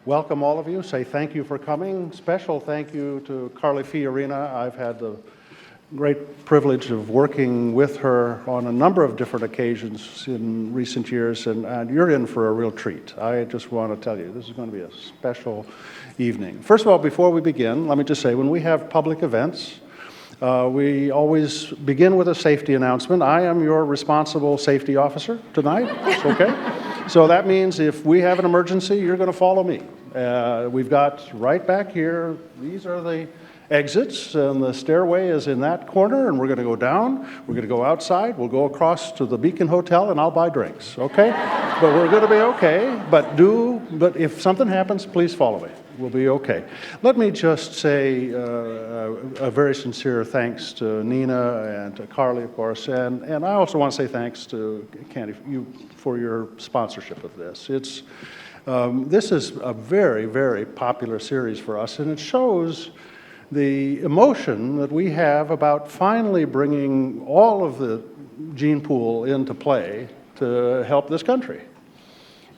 welcome all of you, say thank you for coming. Special thank you to Carly Fiorina. I've had the great privilege of working with her on a number of different occasions in recent years, and you're in for a real treat. I just want to tell you, this is going to be a special evening. First of all, before we begin, let me just say, when we have public events, we always begin with a safety announcement. I am your responsible safety officer tonight, okay? So that means if we have an emergency, you're going to follow me. We've got right back here, these are the exits, and the stairway is in that corner, and we're going to go down, we're going to go outside, we'll go across to the Beacon Hotel, and I'll buy drinks, okay? But we're going to be okay, but if something happens, please follow me. We'll be okay. Let me just say a very sincere thanks to Nina and to Carly, of course, and I also want to say thanks to Candy for your sponsorship of this. This is a very, very popular series for us, and it shows the emotion that we have about finally bringing all of the gene pool into play to help this country.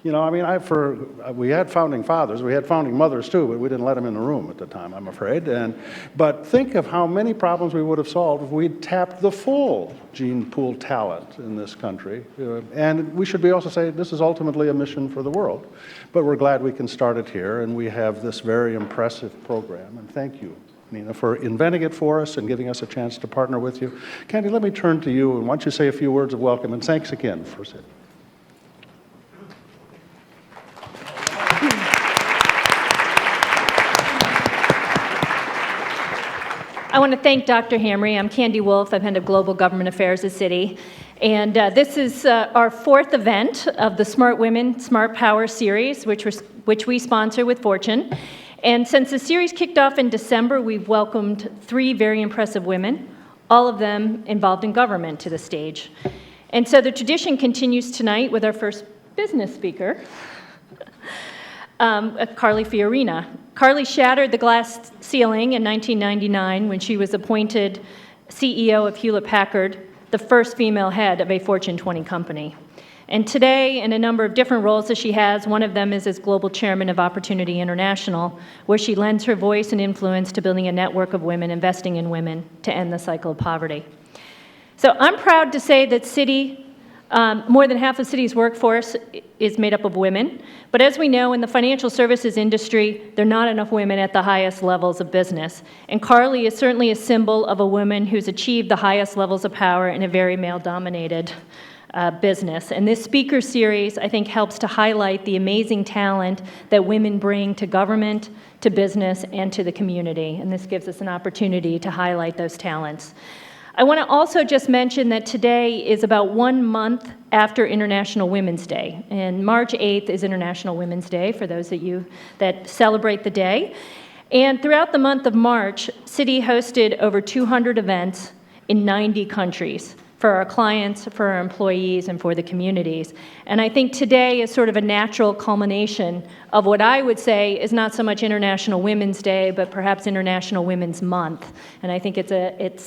You know, I mean, we had founding fathers, we had founding mothers too, but we didn't let them in the room at the time, I'm afraid. But think of how many problems we would have solved if we'd tapped the full gene pool talent in this country. And we should also say this is ultimately a mission for the world. But we're glad we can start it here, and we have this very impressive program. And thank you, Nina, for inventing it for us and giving us a chance to partner with you. Candy, let me turn to you, and why don't you say a few words of welcome, and thanks again for sitting. I want to thank Dr. Hamre. I'm Candy Wolf. I'm head of Global Government Affairs at Citi. And this is our fourth event of the Smart Women, Smart Power series, which we sponsor with Fortune. And since the series kicked off in December, we've welcomed 3 very impressive women, all of them involved in government, to the stage. And so the tradition continues tonight with our first business speaker, Carly Fiorina. Carly shattered the glass ceiling in 1999 when she was appointed CEO of Hewlett-Packard, the first female head of a Fortune 20 company. And today, in a number of different roles that she has, one of them is as global chairman of Opportunity International, where she lends her voice and influence to building a network of women investing in women to end the cycle of poverty. So I'm proud to say that Citi, more than half of Citi's workforce is made up of women. But as we know, in the financial services industry, there are not enough women at the highest levels of business. And Carly is certainly a symbol of a woman who's achieved the highest levels of power in a very male-dominated business. And this speaker series, I think, helps to highlight the amazing talent that women bring to government, to business, and to the community. And this gives us an opportunity to highlight those talents. I want to also just mention that today is about 1 month after International Women's Day. And March 8th is International Women's Day, for those of you that celebrate the day. And throughout the month of March, Citi hosted over 200 events in 90 countries for our clients, for our employees, and for the communities. And I think today is sort of a natural culmination of what I would say is not so much International Women's Day, but perhaps International Women's Month. And I think it's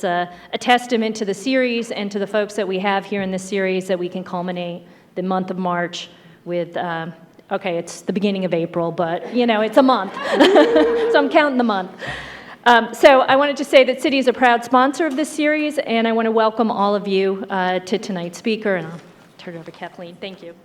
a testament to the series and to the folks that we have here in this series that we can culminate the month of March with, okay, it's the beginning of April, but you know, it's a month. So I'm counting the month. So I wanted to say that Citi is a proud sponsor of this series, and I want to welcome all of you to tonight's speaker, and I'll turn it over to Kathleen. Thank you.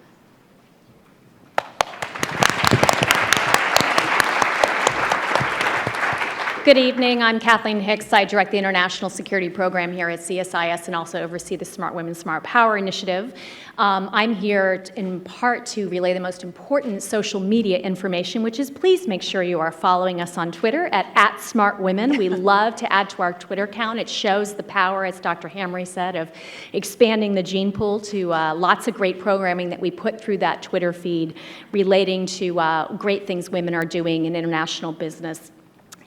Good evening. I'm Kathleen Hicks. I direct the International Security Program here at CSIS and also oversee the Smart Women, Smart Power initiative. I'm here in part to relay the most important social media information, which is please make sure you are following us on Twitter at @SmartWomen. We love to add to our Twitter count. It shows the power, as Dr. Hamre said, of expanding the gene pool to lots of great programming that we put through that Twitter feed relating to great things women are doing in international business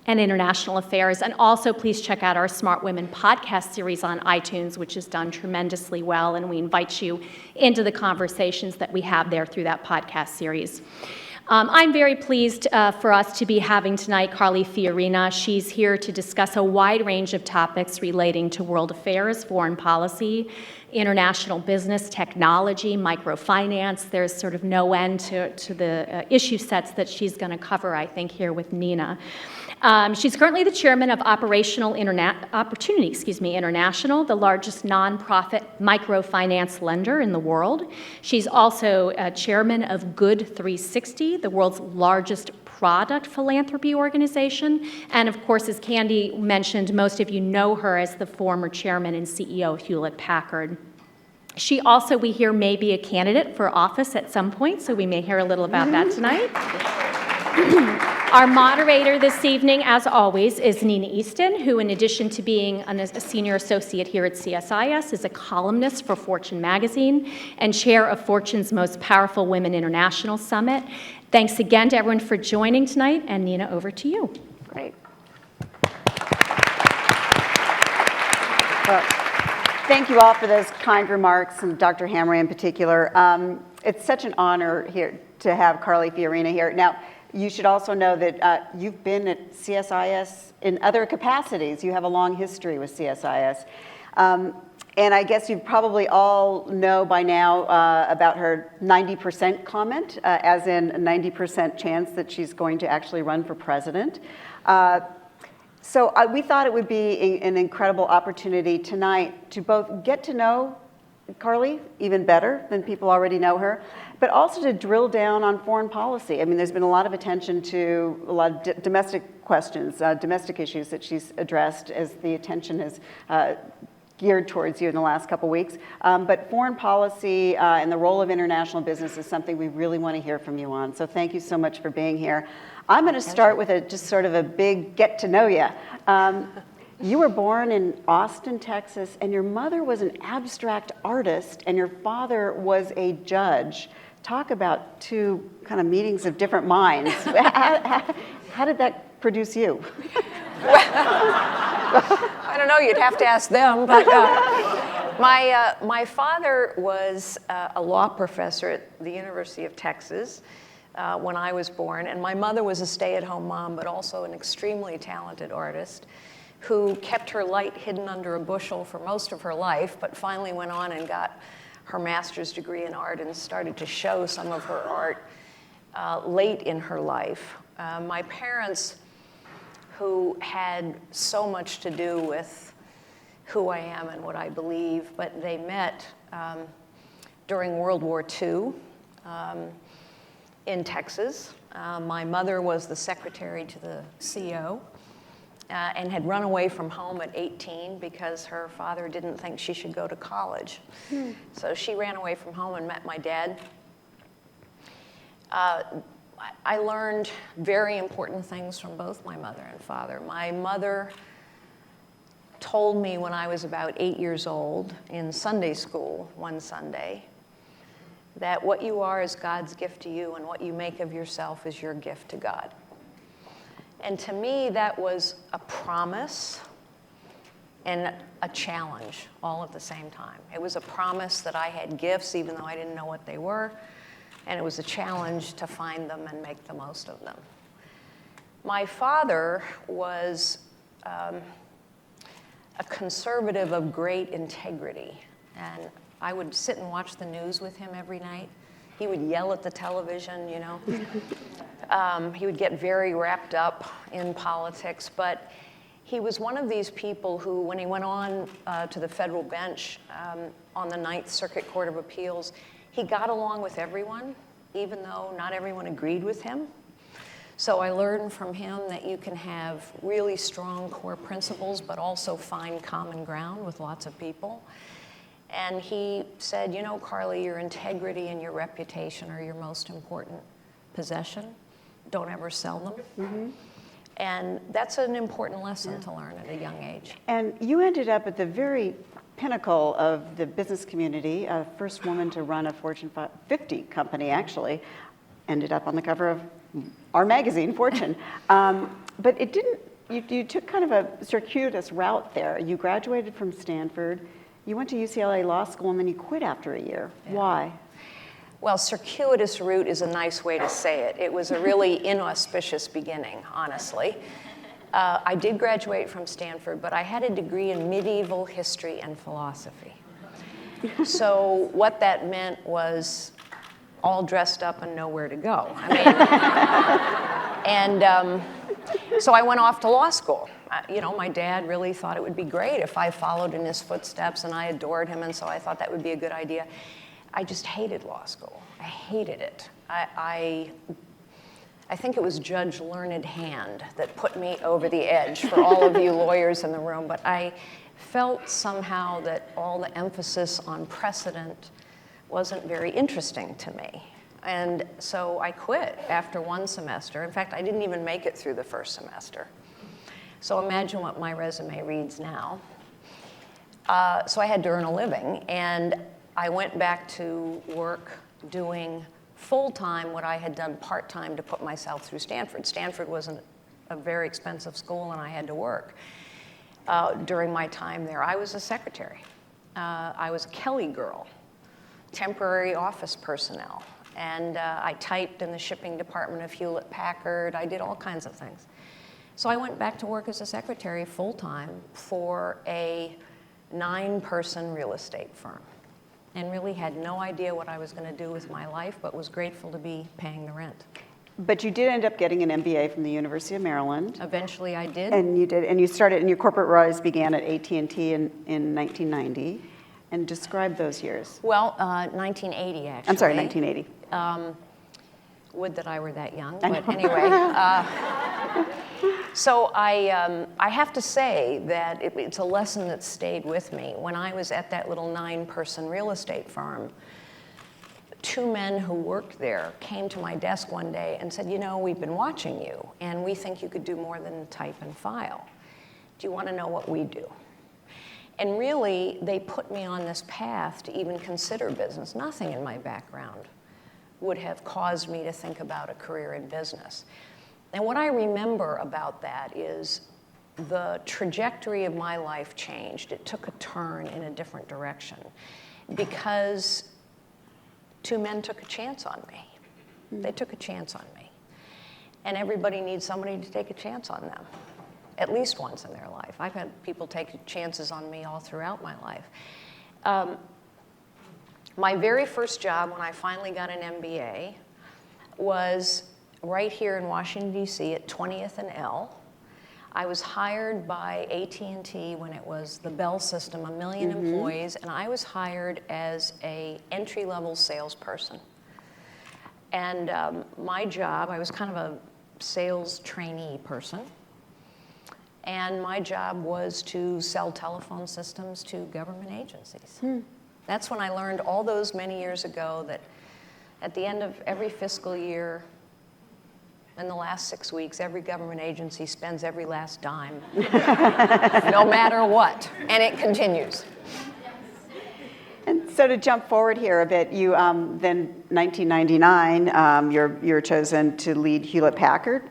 and international affairs. And also, please check out our Smart Women podcast series on iTunes, which has done tremendously well, and we invite you into the conversations that we have there through that podcast series. I'm very pleased for us to be having tonight Carly Fiorina. She's here to discuss a wide range of topics relating to world affairs, foreign policy, international business, technology, microfinance. There's sort of no end to the issue sets that she's going to cover, I think, here with Nina. She's currently the chairman of Opportunity International, the largest nonprofit microfinance lender in the world. She's also chairman of Good 360, the world's largest product philanthropy organization. And of course, as Candy mentioned, most of you know her as the former chairman and CEO of Hewlett Packard. She also, we hear, may be a candidate for office at some point, so we may hear a little about that tonight. Our moderator this evening, as always, is Nina Easton, who, in addition to being a senior associate here at CSIS, is a columnist for Fortune magazine and chair of Fortune's Most Powerful Women International Summit. Thanks again to everyone for joining tonight, and Nina, over to you. Great. Well, thank you all for those kind remarks, and Dr. Hamre in particular. It's such an honor here to have Carly Fiorina here. Now, you should also know that you've been at CSIS in other capacities. You have a long history with CSIS. And I guess you probably all know by now about her 90% comment, as in a 90% chance that she's going to actually run for president. So we thought it would be an incredible opportunity tonight to both get to know Carly even better than people already know her, but also to drill down on foreign policy. I mean, there's been a lot of attention to a lot of domestic questions, domestic issues that she's addressed as the attention has geared towards you in the last couple weeks. But foreign policy and the role of international business is something we really want to hear from you on. So thank you so much for being here. I'm going to start with just sort of a big get to know you. You were born in Austin, Texas, and your mother was an abstract artist, and your father was a judge. Talk about two kind of meetings of different minds. How did that produce you? I don't know, you'd have to ask them, but my father was a law professor at the University of Texas when I was born, and my mother was a stay-at-home mom, but also an extremely talented artist who kept her light hidden under a bushel for most of her life, but finally went on and got her master's degree in art and started to show some of her art late in her life. My parents, who had so much to do with who I am and what I believe, but they met during World War II in Texas. My mother was the secretary to the CO and had run away from home at 18 because her father didn't think she should go to college. So she ran away from home and met my dad. I learned very important things from both my mother and father. My mother told me when I was about 8 years old in Sunday school one Sunday that what you are is God's gift to you, and what you make of yourself is your gift to God. And to me, that was a promise and a challenge all at the same time. It was a promise that I had gifts even though I didn't know what they were, and it was a challenge to find them and make the most of them. My father was a conservative of great integrity, and I would sit and watch the news with him every night. He would yell at the television, you know. He would get very wrapped up in politics, but he was one of these people who, when he went on to the federal bench on the Ninth Circuit Court of Appeals, he got along with everyone, even though not everyone agreed with him. So I learned from him that you can have really strong core principles, but also find common ground with lots of people. And he said, you know, Carly, your integrity and your reputation are your most important possession. Don't ever sell them. Mm-hmm. And that's an important lesson to learn at a young age. And you ended up at the very pinnacle of the business community, first woman to run a Fortune 50 company, actually. Ended up on the cover of our magazine, Fortune. But it didn't, you took kind of a circuitous route there. You graduated from Stanford, you went to UCLA Law School, and then you quit after a year. Yeah. Why? Well, circuitous route is a nice way to say it. It was a really inauspicious beginning, honestly. I did graduate from Stanford, but I had a degree in medieval history and philosophy. So what that meant was all dressed up and nowhere to go. I mean, so I went off to law school. You know, my dad really thought it would be great if I followed in his footsteps, and I adored him, and so I thought that would be a good idea. I just hated law school. I hated it. I think it was Judge Learned Hand that put me over the edge for all of you lawyers in the room, but I felt somehow that all the emphasis on precedent wasn't very interesting to me. And so I quit after one semester. In fact, I didn't even make it through the first semester. So imagine what my resume reads now. So I had to earn a living, and I went back to work doing full-time what I had done part-time to put myself through Stanford. Stanford was a very expensive school, and I had to work. During my time there, I was a secretary. I was a Kelly girl, temporary office personnel. And I typed in the shipping department of Hewlett Packard. I did all kinds of things. So I went back to work as a secretary full-time for a 9-person real estate firm, and really had no idea what I was going to do with my life, but was grateful to be paying the rent. But you did end up getting an MBA from the University of Maryland. Eventually I did. And you did, and you started, and your corporate rise began at AT&T in 1990. And describe those years. Well, 1980, actually. I'm sorry, 1980. Would that I were that young, but anyway. So I have to say that it's a lesson that stayed with me. When I was at that little 9-person real estate firm, 2 men who worked there came to my desk one day and said, you know, we've been watching you, and we think you could do more than type and file. Do you want to know what we do? And really, they put me on this path to even consider business. Nothing in my background would have caused me to think about a career in business. And what I remember about that is the trajectory of my life changed. It took a turn in a different direction because 2 men took a chance on me. They took a chance on me. And everybody needs somebody to take a chance on them, at least once in their life. I've had people take chances on me all throughout my life. My very first job when I finally got an MBA was right here in Washington, D.C. at 20th and L. I was hired by AT&T when it was the Bell system, 1 million employees, and I was hired as an entry-level salesperson. And my job, I was kind of a sales trainee person. And my job was to sell telephone systems to government agencies. That's when I learned all those many years ago that at the end of every fiscal year, in the last 6 weeks, every government agency spends every last dime, no matter what, and it continues. And so to jump forward here a bit, you then 1999, you're chosen to lead Hewlett Packard.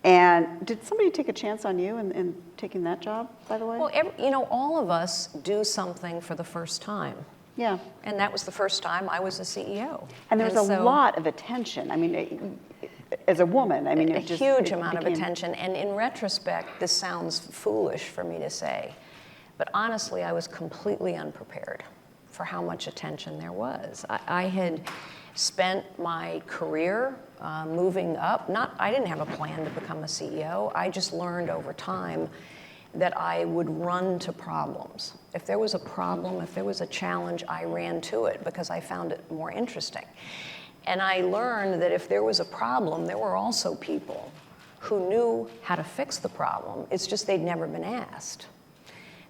And did somebody take a chance on you in taking that job, by the way? Well, you know, all of us do something for the first time. Yeah. And that was the first time I was a CEO. And there's a lot of attention. I mean, as a woman, I mean, a huge amount of attention. And in retrospect, this sounds foolish for me to say, but honestly, I was completely unprepared for how much attention there was. I had spent my career moving up. I didn't have a plan to become a CEO. I just learned over time that I would run to problems. If there was a problem, if there was a challenge, I ran to it because I found it more interesting. And I learned that if there was a problem, there were also people who knew how to fix the problem. It's just they'd never been asked.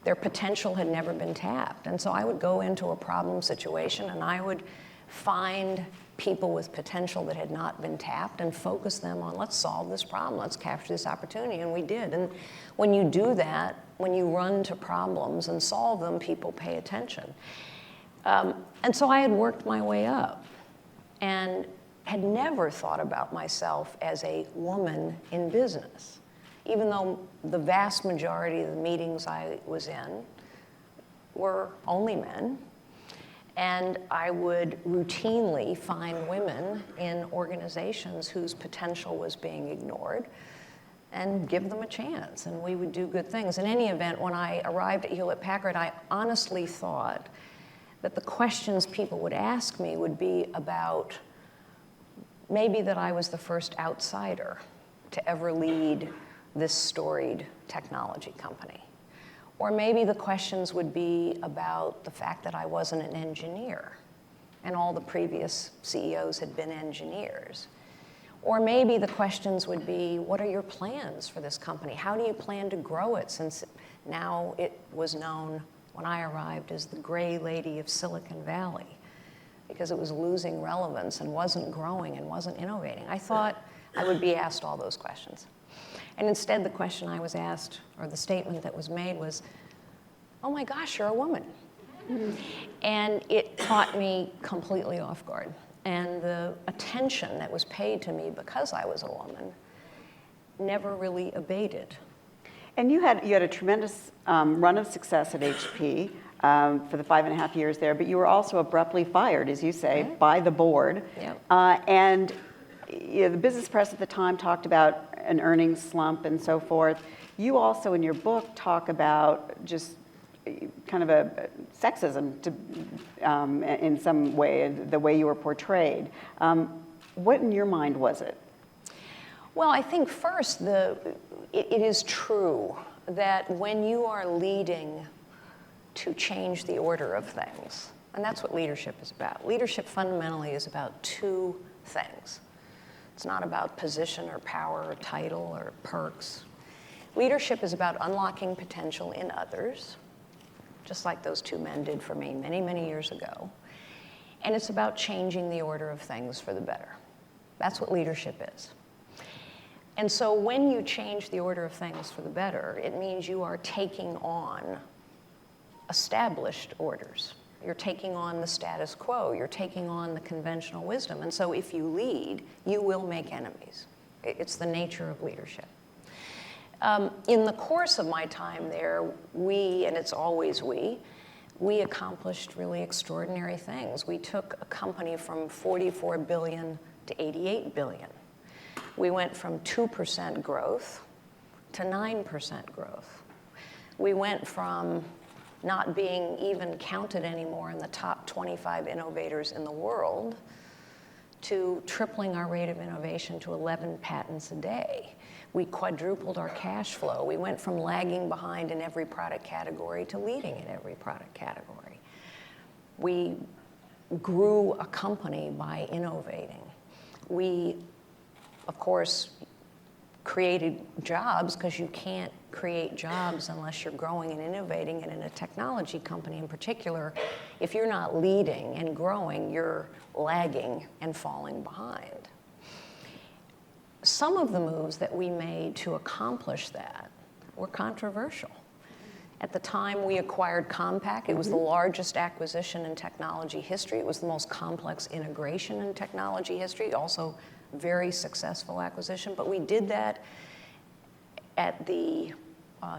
Their potential had never been tapped. And so I would go into a problem situation and I would find people with potential that had not been tapped and focus them on, let's solve this problem, let's capture this opportunity, and we did. And when you do that, when you run to problems and solve them, people pay attention. And so I had worked my way up and had never thought about myself as a woman in business, even though the vast majority of the meetings I was in were only men. And I would routinely find women in organizations whose potential was being ignored and give them a chance, and we would do good things. In any event, when I arrived at Hewlett-Packard, I honestly thought that the questions people would ask me would be about maybe that I was the first outsider to ever lead this storied technology company. Or maybe the questions would be about the fact that I wasn't an engineer, and all the previous CEOs had been engineers. Or maybe the questions would be, what are your plans for this company? How do you plan to grow it, since now it was known when I arrived as the gray lady of Silicon Valley, because it was losing relevance and wasn't growing and wasn't innovating. I thought I would be asked all those questions. And instead, the question I was asked, or the statement that was made was, oh my gosh, you're a woman. And it caught me completely off guard. And the attention that was paid to me because I was a woman never really abated. And you had a tremendous run of success at HP for the 5.5 years there, but you were also abruptly fired, as you say, by the board. Yep. And the business press at the time talked about an earnings slump and so forth. You also, in your book, talk about just kind of a sexism in some way, the way you were portrayed. What in your mind was it? Well, I think first, it is true that when you are leading to change the order of things, and that's what leadership is about. Leadership fundamentally is about two things. It's not about position or power or title or perks. Leadership is about unlocking potential in others, just like those two men did for me many, many years ago. And it's about changing the order of things for the better. That's what leadership is. And so when you change the order of things for the better, it means you are taking on established orders. You're taking on the status quo. You're taking on the conventional wisdom. And so if you lead, you will make enemies. It's the nature of leadership. In the course of my time there, and it's always we accomplished really extraordinary things. We took a company from 44 billion to 88 billion. We went from 2% growth to 9% growth. We went from not being even counted anymore in the top 25 innovators in the world to tripling our rate of innovation to 11 patents a day. We quadrupled our cash flow. We went from lagging behind in every product category to leading in every product category. We grew a company by innovating. We, of course, created jobs, because you can't create jobs unless you're growing and innovating. And in a technology company in particular, if you're not leading and growing, you're lagging and falling behind. Some of the moves that we made to accomplish that were controversial. At the time, we acquired Compaq. It was the largest acquisition in technology history. It was the most complex integration in technology history, also very successful acquisition. But we did that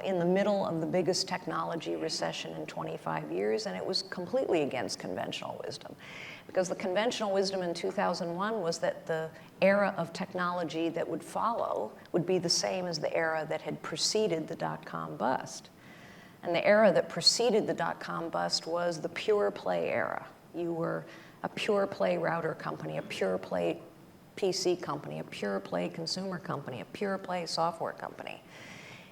in the middle of the biggest technology recession in 25 years, and it was completely against conventional wisdom. Because the conventional wisdom in 2001 was that the era of technology that would follow would be the same as the era that had preceded the dot-com bust. And the era that preceded the dot-com bust was the pure play era. You were a pure play router company, a pure play PC company, a pure play consumer company, a pure play software company.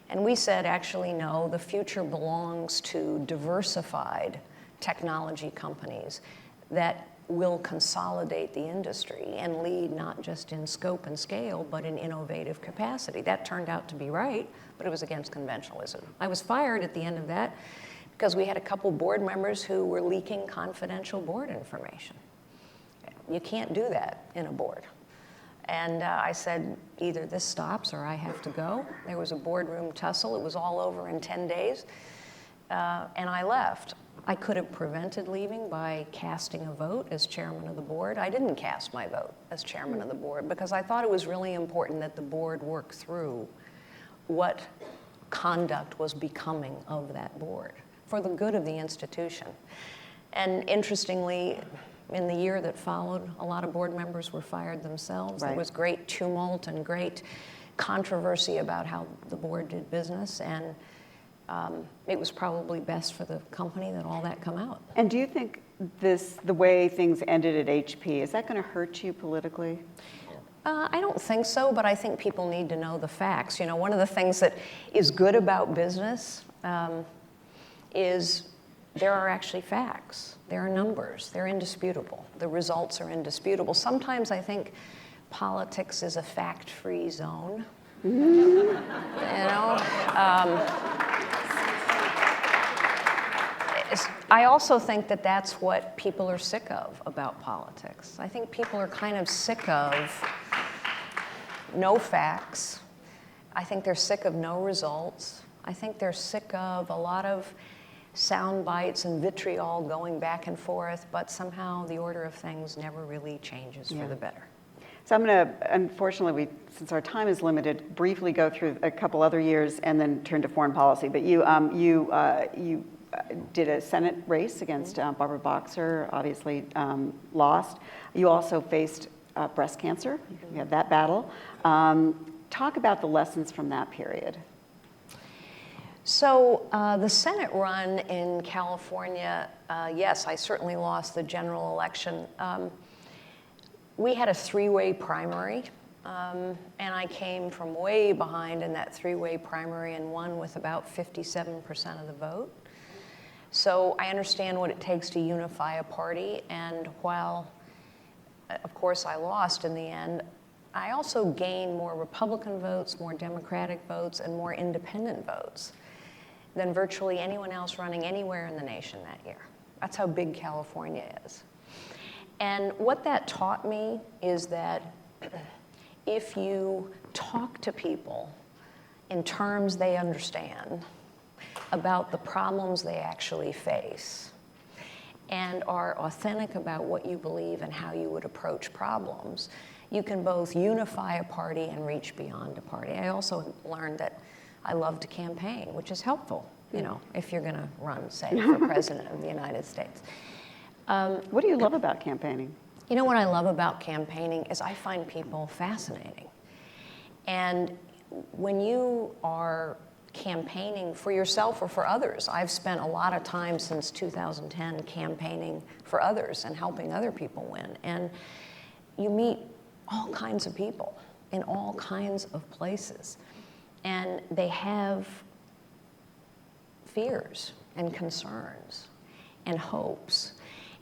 And we said, actually, no, the future belongs to diversified technology companies that will consolidate the industry and lead not just in scope and scale, but in innovative capacity. That turned out to be right, but it was against conventionalism. I was fired at the end of that because we had a couple board members who were leaking confidential board information. You can't do that in a board. And I said, either this stops or I have to go. There was a boardroom tussle. It was all over in 10 days. And I left. I could have prevented leaving by casting a vote as chairman of the board. I didn't cast my vote as chairman of the board because I thought it was really important that the board work through what conduct was becoming of that board for the good of the institution. And interestingly, in the year that followed, a lot of board members were fired themselves. Right. There was great tumult and great controversy about how the board did business, and it was probably best for the company that all that come out. And do you think the way things ended at HP, is that going to hurt you politically? I don't think so, but I think people need to know the facts. You know, one of the things that is good about business is there are actually facts. There are numbers. They're indisputable. The results are indisputable. Sometimes I think politics is a fact-free zone. You know? I also think that that's what people are sick of about politics. I think people are kind of sick of no facts. I think they're sick of no results. I think they're sick of a lot of sound bites and vitriol going back and forth, but somehow the order of things never really changes for the better. So I'm going to, unfortunately, since our time is limited, briefly go through a couple other years and then turn to foreign policy. But you did a Senate race against Barbara Boxer, obviously lost. You also faced breast cancer. You had that battle. Talk about the lessons from that period. So the Senate run in California, yes, I certainly lost the general election. We had a three-way primary, and I came from way behind in that three-way primary and won with about 57% of the vote. So I understand what it takes to unify a party, and while, of course, I lost in the end, I also gained more Republican votes, more Democratic votes, and more independent votes than virtually anyone else running anywhere in the nation that year. That's how big California is. And what that taught me is that if you talk to people in terms they understand about the problems they actually face and are authentic about what you believe and how you would approach problems, you can both unify a party and reach beyond a party. I also learned that I love to campaign, which is helpful, you know, if you're going to run, say, for president of the United States. What do you love about campaigning? You know what I love about campaigning is I find people fascinating. And when you are campaigning for yourself or for others, I've spent a lot of time since 2010 campaigning for others and helping other people win. And you meet all kinds of people in all kinds of places. And they have fears and concerns and hopes.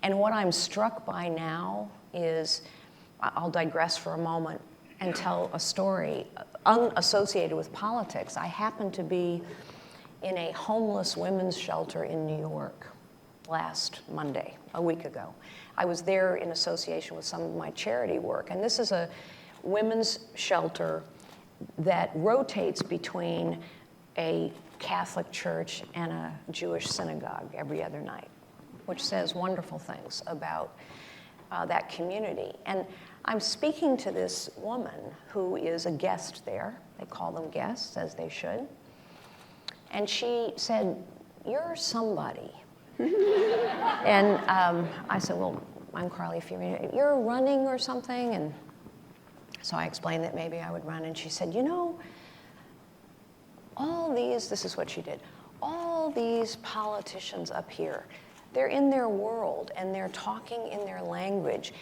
And what I'm struck by now is, I'll digress for a moment and tell a story unassociated with politics. I happened to be in a homeless women's shelter in New York last Monday, a week ago. I was there in association with some of my charity work, and this is a women's shelter that rotates between a Catholic church and a Jewish synagogue every other night, which says wonderful things about that community. And I'm speaking to this woman who is a guest there. They call them guests, as they should. And she said, "You're somebody." And I said, "Well, I'm Carly Fiorina. You're running or something?" And so I explained that maybe I would run. And she said, "You know, all these," this is what she did, "all these politicians up here, they're in their world and they're talking in their language.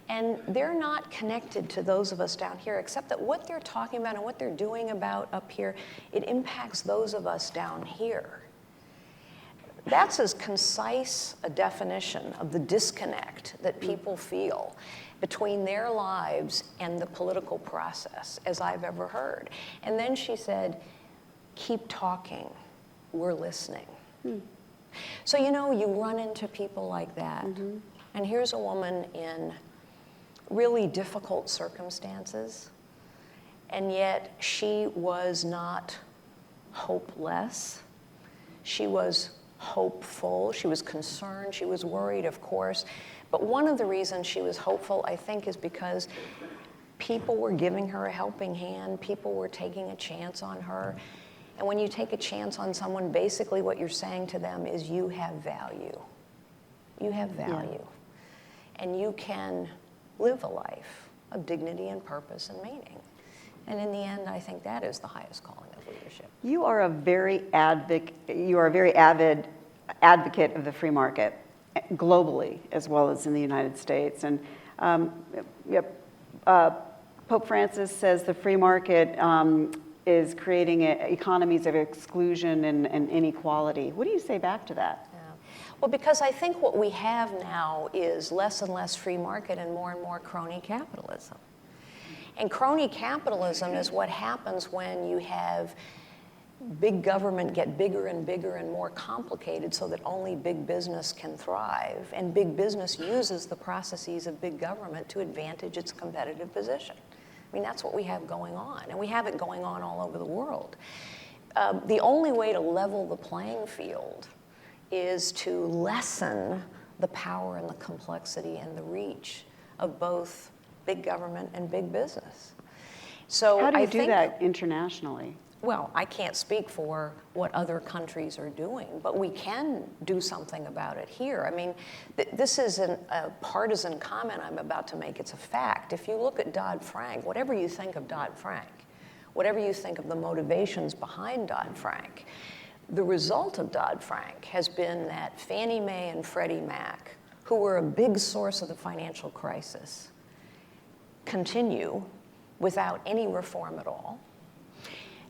And they're not connected to those of us down here, except that what they're talking about and what they're doing about up here, it impacts those of us down here." That's as concise a definition of the disconnect that people feel between their lives and the political process as I've ever heard. And then she said, "Keep talking, we're listening." So, you know, you run into people like that. And here's a woman in really difficult circumstances, and yet she was not hopeless. She was hopeful. She was concerned. She was worried, of course. But one of the reasons she was hopeful, I think, is because people were giving her a helping hand. People were taking a chance on her. And when you take a chance on someone, basically what you're saying to them is, you have value. You have value. And you can live a life of dignity and purpose and meaning. And in the end, I think that is the highest calling of leadership. You are a very avid advocate of the free market globally as well as in the United States. And Pope Francis says the free market is creating economies of exclusion and inequality. What do you say back to that? Well, because I think what we have now is less and less free market and more crony capitalism. And crony capitalism is what happens when you have big government get bigger and bigger and more complicated so that only big business can thrive. And big business uses the processes of big government to advantage its competitive position. I mean, that's what we have going on. And we have it going on all over the world. The only way to level the playing field is to lessen the power and the complexity and the reach of both big government and big business. So How do you I do think, that internationally? well, I can't speak for what other countries are doing, but we can do something about it here. I mean, this isn't a partisan comment I'm about to make, it's a fact. If you look at Dodd-Frank, whatever you think of Dodd-Frank, whatever you think of the motivations behind Dodd-Frank, the result of Dodd-Frank has been that Fannie Mae and Freddie Mac, who were a big source of the financial crisis, continue without any reform at all.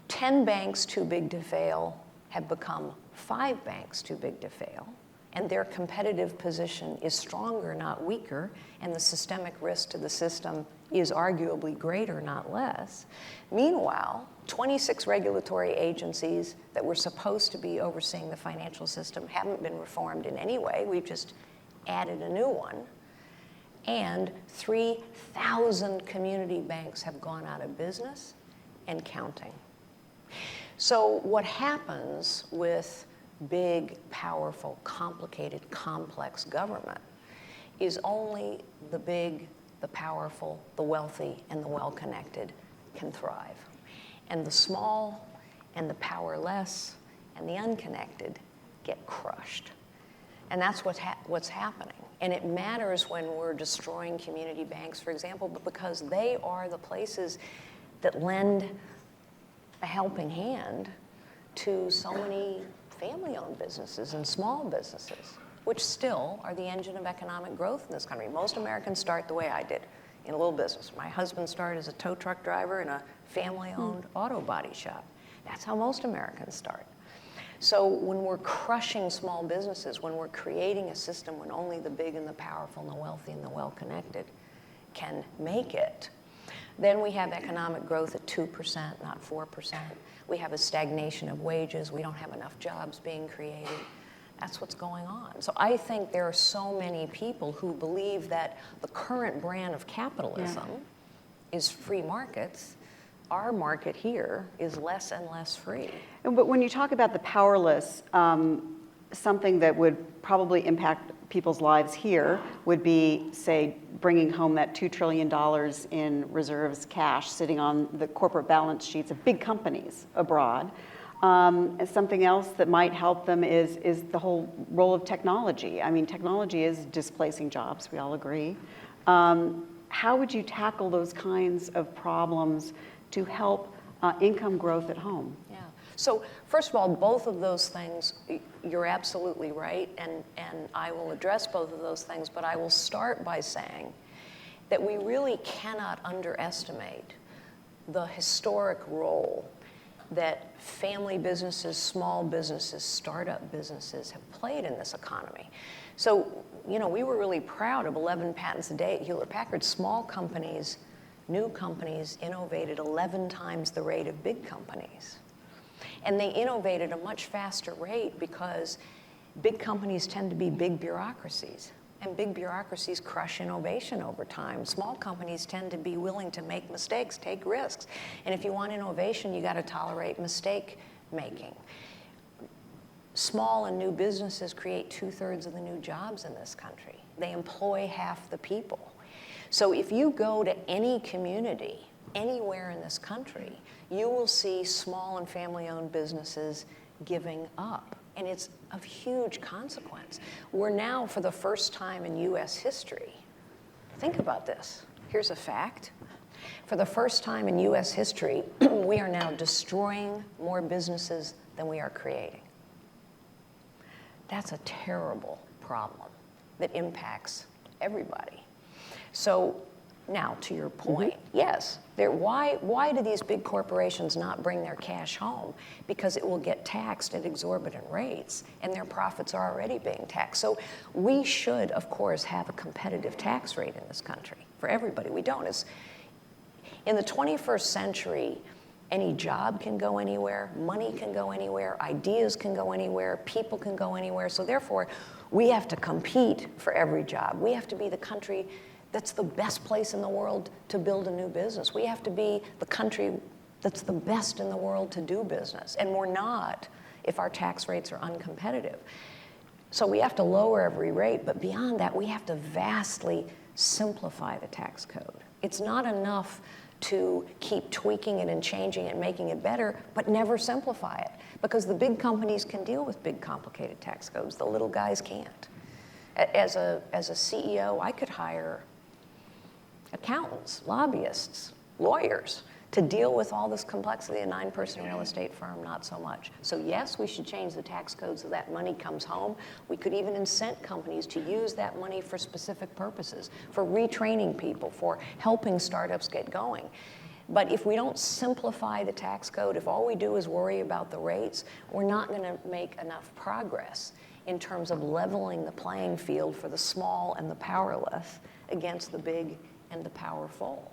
10 banks too big to fail have become 5 banks too big to fail, and their competitive position is stronger, not weaker, and the systemic risk to the system is arguably greater, not less. Meanwhile, 26 regulatory agencies that were supposed to be overseeing the financial system haven't been reformed in any way. We've just added a new one. And 3,000 community banks have gone out of business and counting. So what happens with big, powerful, complicated, complex government is only the big, the powerful, the wealthy, and the well-connected can thrive. And the small and the powerless and the unconnected get crushed. And that's what's happening. And it matters when we're destroying community banks, for example, but because they are the places that lend a helping hand to so many family-owned businesses and small businesses, which still are the engine of economic growth in this country. Most Americans start the way I did, in a little business. My husband started as a tow truck driver in a family-owned auto body shop. That's how most Americans start. So when we're crushing small businesses, when we're creating a system when only the big and the powerful and the wealthy and the well-connected can make it, then we have economic growth at 2%, not 4%. We have a stagnation of wages. We don't have enough jobs being created. That's what's going on. So I think there are so many people who believe that the current brand of capitalism is free markets. Our market here is less and less free. But when you talk about the powerless, something that would probably impact people's lives here would be, say, bringing home that $2 trillion in reserves cash sitting on the corporate balance sheets of big companies abroad. And something else that might help them is the whole role of technology. I mean, technology is displacing jobs, we all agree. How would you tackle those kinds of problems to help income growth at home? Yeah. So first of all, both of those things, you're absolutely right, and I will address both of those things, but I will start by saying that we really cannot underestimate the historic role that family businesses, small businesses, startup businesses have played in this economy. So, you know, we were really proud of 11 patents a day at Hewlett-Packard. Small companies, new companies innovated 11 times the rate of big companies. And they innovated at a much faster rate because big companies tend to be big bureaucracies. And big bureaucracies crush innovation over time. Small companies tend to be willing to make mistakes, take risks. And if you want innovation, you got to tolerate mistake making. Small and new businesses create 2/3 of the new jobs in this country. They employ half the people. So if you go to any community, anywhere in this country, you will see small and family-owned businesses giving up. And it's of huge consequence. We're now, for the first time in US history, think about this. Here's a fact. For the first time in US history, we are now destroying more businesses than we are creating. That's a terrible problem that impacts everybody. So now, to your point, yes, why do these big corporations not bring their cash home? Because it will get taxed at exorbitant rates, and their profits are already being taxed. So we should, of course, have a competitive tax rate in this country for everybody. We don't. In the 21st century, any job can go anywhere, money can go anywhere, ideas can go anywhere, people can go anywhere. So therefore, we have to compete for every job. We have to be the country that's the best place in the world to build a new business. We have to be the country that's the best in the world to do business. And we're not if our tax rates are uncompetitive. So we have to lower every rate, but beyond that, we have to vastly simplify the tax code. It's not enough to keep tweaking it and changing it and making it better, but never simplify it. Because the big companies can deal with big, complicated tax codes. The little guys can't. As a CEO, I could hire accountants, lobbyists, lawyers to deal with all this complexity. A 9-person real estate firm, not so much. So yes, we should change the tax code so that money comes home. We could even incent companies to use that money for specific purposes, for retraining people, for helping startups get going. But if we don't simplify the tax code, if all we do is worry about the rates, we're not going to make enough progress in terms of leveling the playing field for the small and the powerless against the big and the powerful.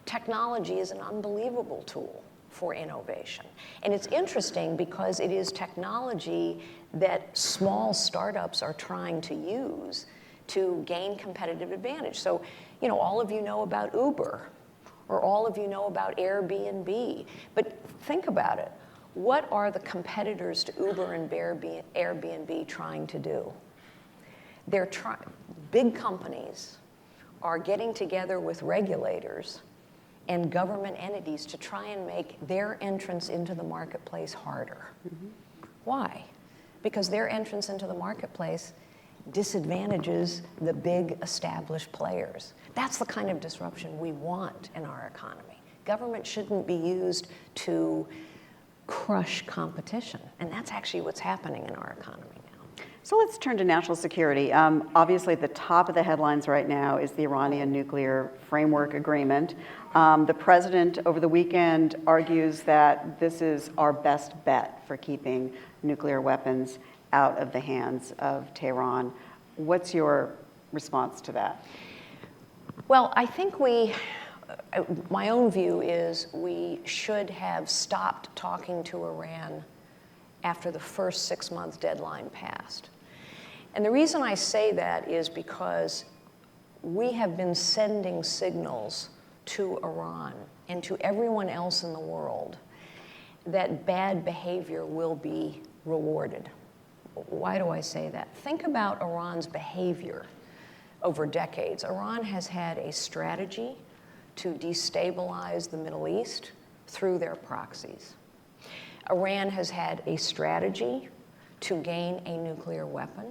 Technology is an unbelievable tool for innovation. And it's interesting because it is technology that small startups are trying to use to gain competitive advantage. So, all of you know about Uber, or all of you know about Airbnb. But think about it. What are the competitors to Uber and Airbnb trying to do? Big companies are getting together with regulators and government entities to try and make their entrance into the marketplace harder. Why? Because their entrance into the marketplace disadvantages the big established players. That's the kind of disruption we want in our economy. Government shouldn't be used to crush competition, and that's actually what's happening in our economy now. So let's turn to national security. Obviously, at the top of the headlines right now is the Iranian nuclear framework agreement. The president over the weekend argues that this is our best bet for keeping nuclear weapons out of the hands of Tehran. What's your response to that? Well, I think my own view is we should have stopped talking to Iran after the first 6-month deadline passed. And the reason I say that is because we have been sending signals to Iran and to everyone else in the world that bad behavior will be rewarded. Why do I say that? Think about Iran's behavior over decades. Iran has had a strategy to destabilize the Middle East through their proxies. Iran has had a strategy to gain a nuclear weapon.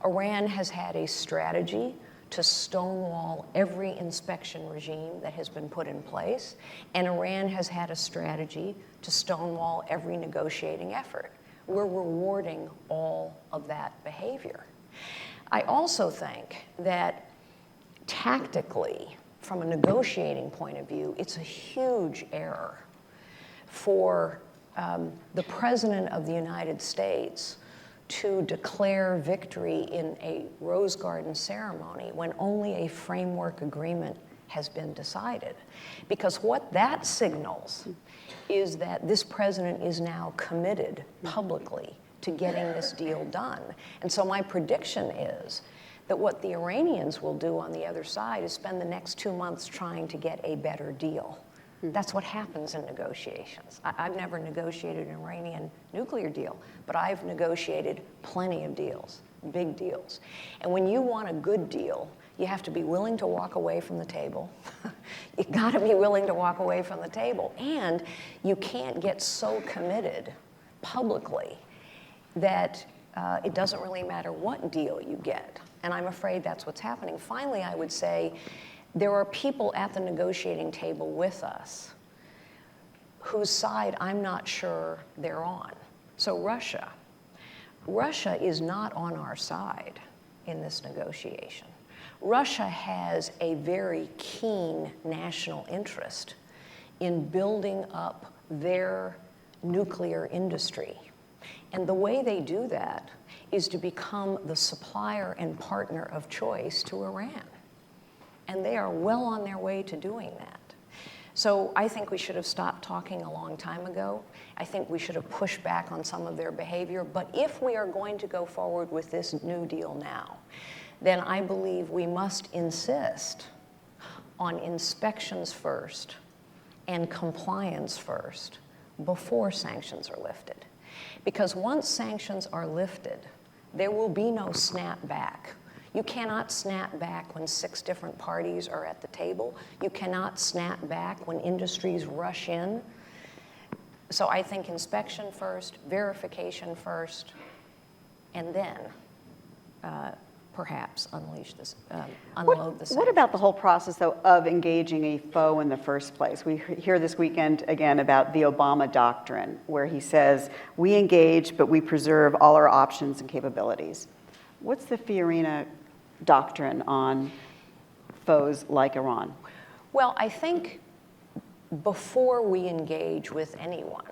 Iran has had a strategy to stonewall every inspection regime that has been put in place. And Iran has had a strategy to stonewall every negotiating effort. We're rewarding all of that behavior. I also think that tactically, from a negotiating point of view, it's a huge error for the President of the United States to declare victory in a Rose Garden ceremony when only a framework agreement has been decided. Because what that signals is that this president is now committed publicly to getting this deal done. And so my prediction is that what the Iranians will do on the other side is spend the next 2 months trying to get a better deal. That's what happens in negotiations. I've never negotiated an Iranian nuclear deal, but I've negotiated plenty of deals, big deals. And when you want a good deal, you have to be willing to walk away from the table. You gotta be willing to walk away from the table. And you can't get so committed publicly that it doesn't really matter what deal you get. And I'm afraid that's what's happening. Finally, I would say there are people at the negotiating table with us whose side I'm not sure they're on. So Russia is not on our side in this negotiation. Russia has a very keen national interest in building up their nuclear industry. And the way they do that is to become the supplier and partner of choice to Iran. And they are well on their way to doing that. So I think we should have stopped talking a long time ago. I think we should have pushed back on some of their behavior. But if we are going to go forward with this New Deal now, then I believe we must insist on inspections first and compliance first before sanctions are lifted. Because once sanctions are lifted, there will be no snap back. You cannot snap back when 6 different parties are at the table. You cannot snap back when industries rush in. So I think inspection first, verification first, and then perhaps unload the sanctions. What about the whole process, though, of engaging a foe in the first place? We hear this weekend again about the Obama doctrine, where he says, we engage, but we preserve all our options and capabilities. What's the Fiorina doctrine on foes like Iran? Well, I think before we engage with anyone,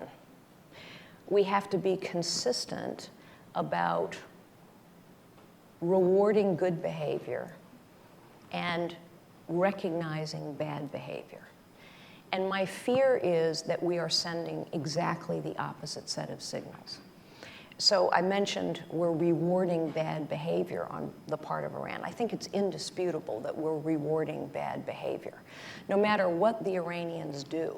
we have to be consistent about rewarding good behavior and recognizing bad behavior. And my fear is that we are sending exactly the opposite set of signals. So I mentioned we're rewarding bad behavior on the part of Iran. I think it's indisputable that we're rewarding bad behavior. No matter what the Iranians do,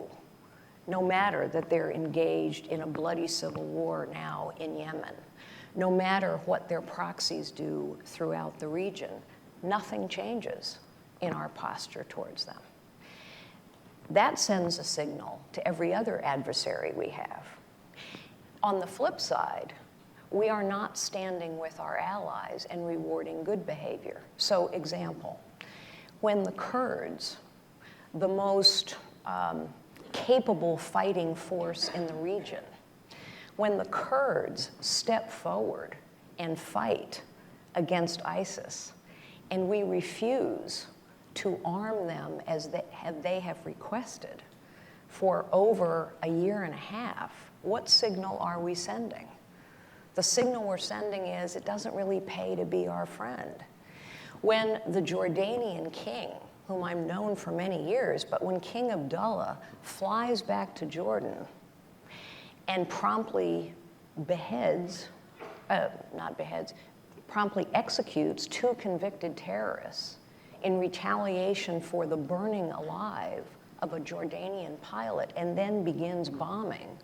no matter that they're engaged in a bloody civil war now in Yemen, no matter what their proxies do throughout the region, nothing changes in our posture towards them. That sends a signal to every other adversary we have. On the flip side, we are not standing with our allies and rewarding good behavior. So, example, when the Kurds, the most capable fighting force in the region, when the Kurds step forward and fight against ISIS, and we refuse to arm them as they have requested for over a year and a half, what signal are we sending? The signal we're sending is it doesn't really pay to be our friend. When the Jordanian king, whom I've known for many years, but when King Abdullah flies back to Jordan and promptly promptly executes 2 convicted terrorists in retaliation for the burning alive of a Jordanian pilot and then begins bombing.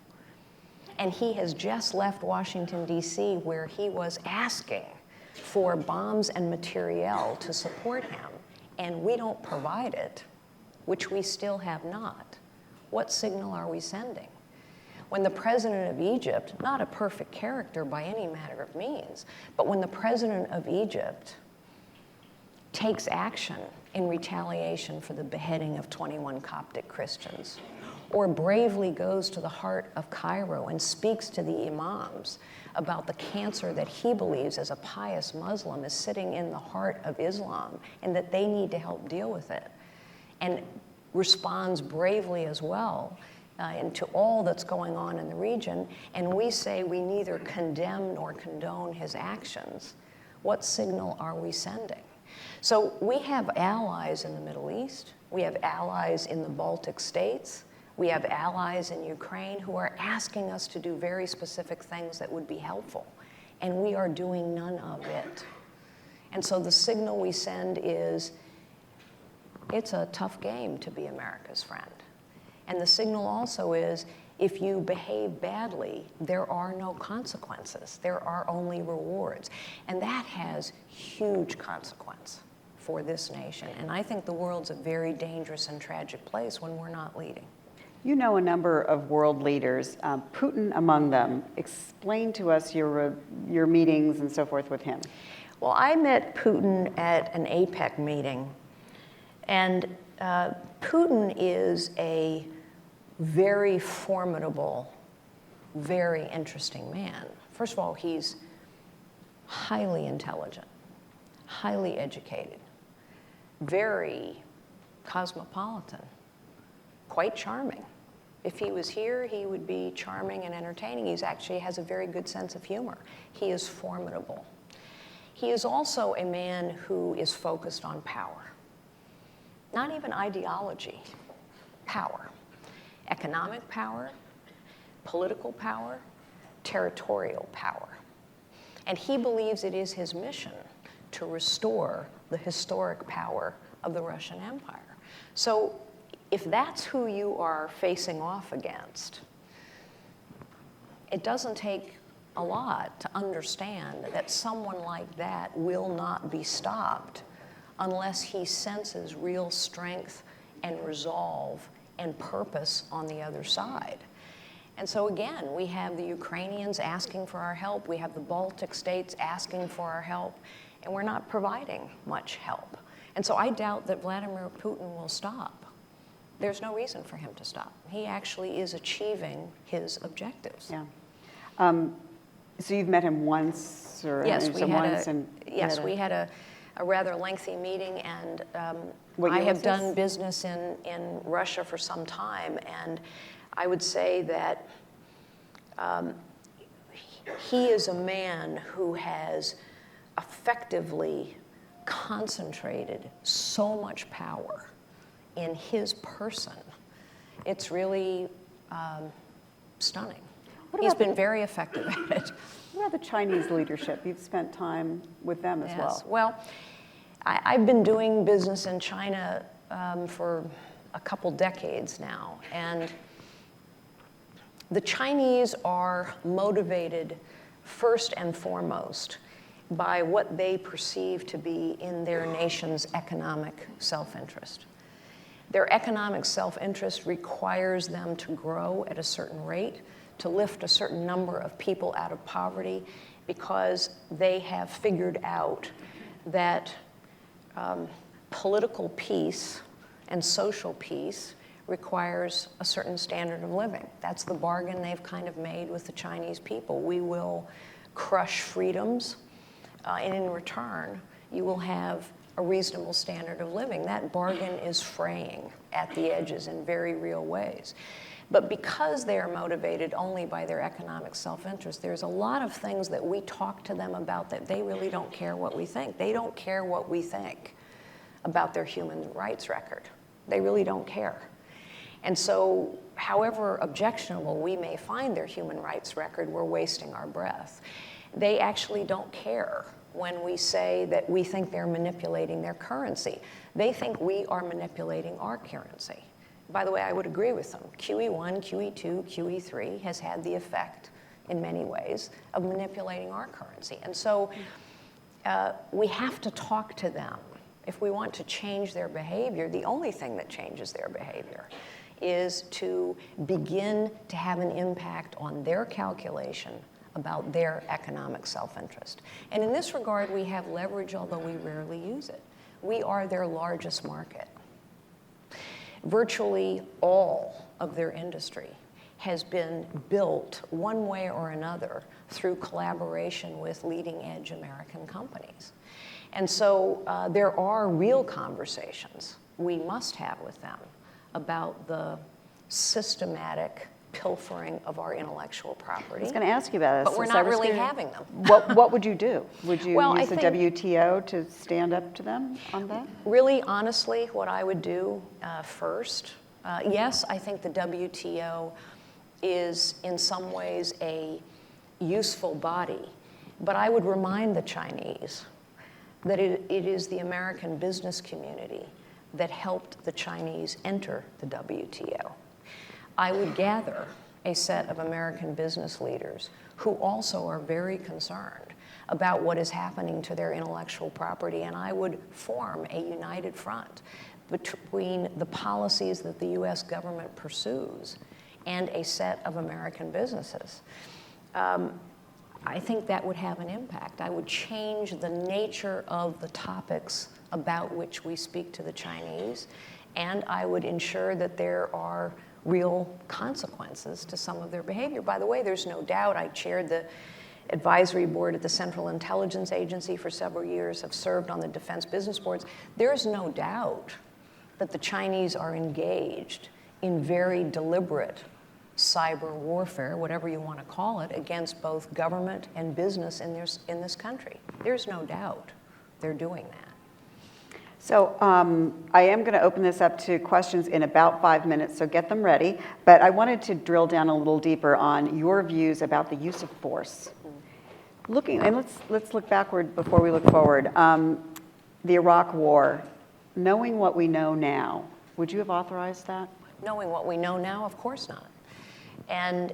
And he has just left Washington, D.C., where he was asking for bombs and materiel to support him, and we don't provide it, which we still have not. What signal are we sending? When the president of Egypt, not a perfect character by any matter of means, but when the president of Egypt takes action in retaliation for the beheading of 21 Coptic Christians, or bravely goes to the heart of Cairo and speaks to the imams about the cancer that he believes as a pious Muslim is sitting in the heart of Islam and that they need to help deal with it, and responds bravely as well into all that's going on in the region, and we say we neither condemn nor condone his actions, what signal are we sending? So we have allies in the Middle East, we have allies in the Baltic states, we have allies in Ukraine who are asking us to do very specific things that would be helpful, and we are doing none of it. And so the signal we send is, it's a tough game to be America's friend. And the signal also is, if you behave badly, there are no consequences. There are only rewards. And that has huge consequence for this nation. And I think the world's a very dangerous and tragic place when we're not leading. You know a number of world leaders, Putin among them. Explain to us your meetings and so forth with him. Well, I met Putin at an APEC meeting. And Putin is a very formidable, very interesting man. First of all, he's highly intelligent, highly educated, very cosmopolitan, quite charming. If he was here, he would be charming and entertaining. He actually has a very good sense of humor. He is formidable. He is also a man who is focused on power. Not even ideology, power. Economic power, political power, territorial power. And he believes it is his mission to restore the historic power of the Russian Empire. So if that's who you are facing off against, it doesn't take a lot to understand that someone like that will not be stopped unless he senses real strength and resolve and purpose on the other side. And so again, we have the Ukrainians asking for our help, we have the Baltic states asking for our help, and we're not providing much help. And so I doubt that Vladimir Putin will stop. There's no reason for him to stop. He actually is achieving his objectives. Yeah. So you've met him once, or Yes, we had a a rather lengthy meeting, and What I year have was done this? business in Russia for some time, and I would say that he is a man who has effectively concentrated so much power in his person. It's really stunning. He's been very effective at it. What about the Chinese leadership? You've spent time with them as well. Well, I've been doing business in China for a couple decades now, and the Chinese are motivated first and foremost by what they perceive to be in their nation's economic self-interest. Their economic self-interest requires them to grow at a certain rate, to lift a certain number of people out of poverty, because they have figured out that political peace and social peace requires a certain standard of living. That's the bargain they've kind of made with the Chinese people. We will crush freedoms, and in return, you will have a reasonable standard of living. That bargain is fraying at the edges in very real ways. But because they are motivated only by their economic self-interest, there's a lot of things that we talk to them about that they really don't care what we think. They don't care what we think about their human rights record. They really don't care. And so, however objectionable we may find their human rights record, we're wasting our breath. They actually don't care when we say that we think they're manipulating their currency. They think we are manipulating our currency. By the way, I would agree with them. QE1, QE2, QE3 has had the effect, in many ways, of manipulating our currency. And so we have to talk to them. If we want to change their behavior, the only thing that changes their behavior is to begin to have an impact on their calculation about their economic self-interest. And in this regard, we have leverage, although we rarely use it. We are their largest market. Virtually all of their industry has been built one way or another through collaboration with leading-edge American companies. And so there are real conversations we must have with them about the systematic pilfering of our intellectual property. I was going to ask you about this. But we're not really having them. What would you do? Would you Well, use the I think- WTO to stand up to them on that? Really, honestly, what I would do first, yes, I think the WTO is in some ways a useful body, but I would remind the Chinese that it is the American business community that helped the Chinese enter the WTO. I would gather a set of American business leaders who also are very concerned about what is happening to their intellectual property, and I would form a united front between the policies that the US government pursues and a set of American businesses. I think that would have an impact. I would change the nature of the topics about which we speak to the Chinese, and I would ensure that there are real consequences to some of their behavior. By the way, there's no doubt, I chaired the advisory board at the Central Intelligence Agency for several years, have served on the defense business boards. There's no doubt that the Chinese are engaged in very deliberate cyber warfare, whatever you want to call it, against both government and business in this country. There's no doubt they're doing that. So I am going to open this up to questions in about 5 minutes, so get them ready. But I wanted to drill down a little deeper on your views about the use of force. Let's look backward before we look forward. The Iraq War, knowing what we know now, would you have authorized that? Knowing what we know now, of course not. And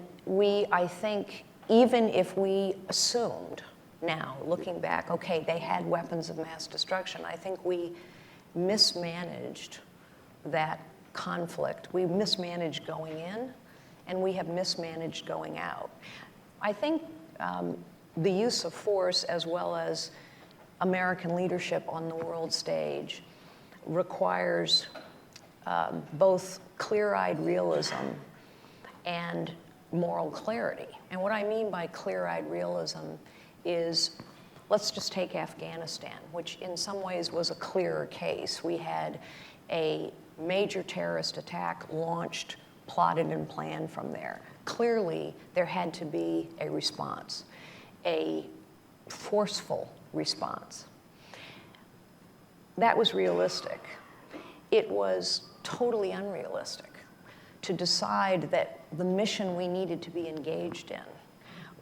I think, even if we assumed now, looking back, okay, they had weapons of mass destruction, I think we mismanaged that conflict. We mismanaged going in, and we have mismanaged going out. I think the use of force, as well as American leadership on the world stage, requires both clear-eyed realism and moral clarity. And what I mean by clear-eyed realism is, let's just take Afghanistan, which in some ways was a clearer case. We had a major terrorist attack launched, plotted, and planned from there. Clearly, there had to be a response, a forceful response. That was realistic. It was totally unrealistic to decide that the mission we needed to be engaged in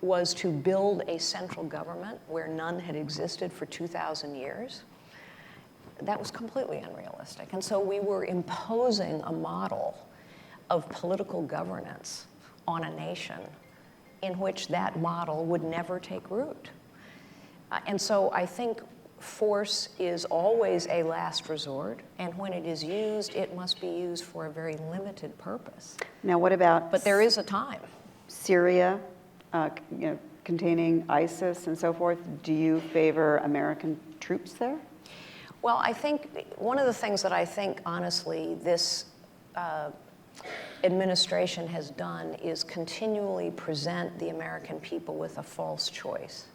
was to build a central government where none had existed for 2,000 years. That was completely unrealistic. And so we were imposing a model of political governance on a nation in which that model would never take root. And so I think force is always a last resort, and when it is used, it must be used for a very limited purpose. Now, what about But there is a time. Syria, containing ISIS and so forth? Do you favor American troops there? Well, I think one of the things that I think, honestly, this administration has done is continually present the American people with a false choice.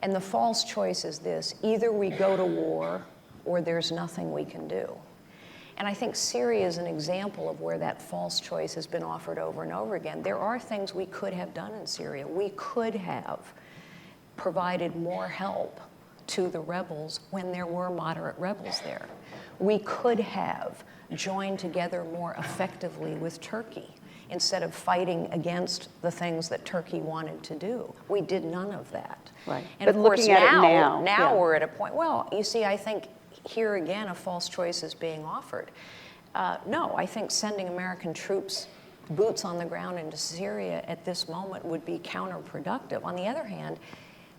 And the false choice is this: either we go to war or there's nothing we can do. And I think Syria is an example of where that false choice has been offered over and over again. There are things we could have done in Syria. We could have provided more help to the rebels when there were moderate rebels there. We could have joined together more effectively with Turkey instead of fighting against the things that Turkey wanted to do. We did none of that. Right. And But of course looking at it now, yeah. we're at a point, well, you see, I think here again a false choice is being offered. No, I think sending American troops boots on the ground into Syria at this moment would be counterproductive. On the other hand,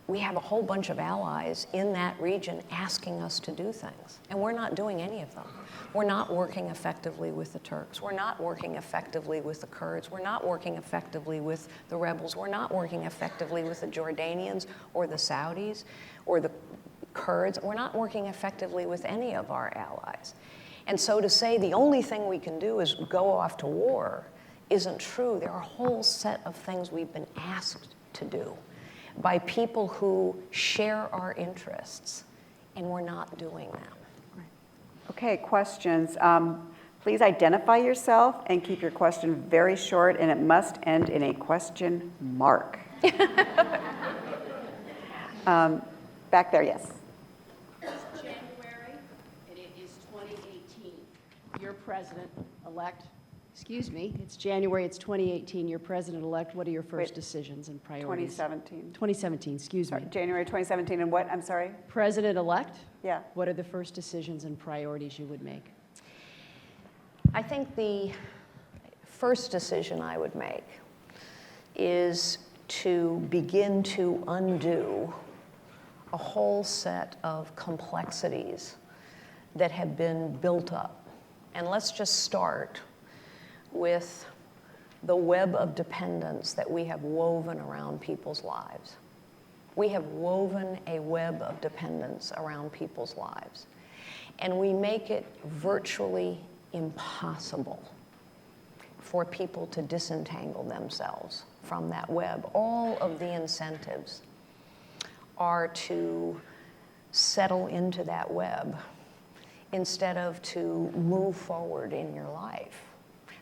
we have a whole bunch of allies in that region asking us to do things, and we're not doing any of them. We're not working effectively with the Turks. We're not working effectively with the Kurds. We're not working effectively with the rebels. We're not working effectively with the Jordanians or the Saudis or the Kurds. We're not working effectively with any of our allies. And so to say the only thing we can do is go off to war isn't true. There are a whole set of things we've been asked to do by people who share our interests, and we're not doing them. Okay, questions. Please identify yourself and keep your question very short, and it must end in a question mark. Back there, yes. It's January, and it is 2018. Your president-elect, it's January, it's 2018. Your president-elect, what are your first Wait. decisions and priorities? 2017. 2017, excuse me. Sorry, January 2017, and what? I'm sorry? President-elect? Yeah. What are the first decisions and priorities you would make? I think the first decision I would make is to begin to undo a whole set of complexities that have been built up. And let's just start with the web of dependence that we have woven around people's lives. We have woven a web of dependence around people's lives, and we make it virtually impossible for people to disentangle themselves from that web. All of the incentives are to settle into that web instead of to move forward in your life.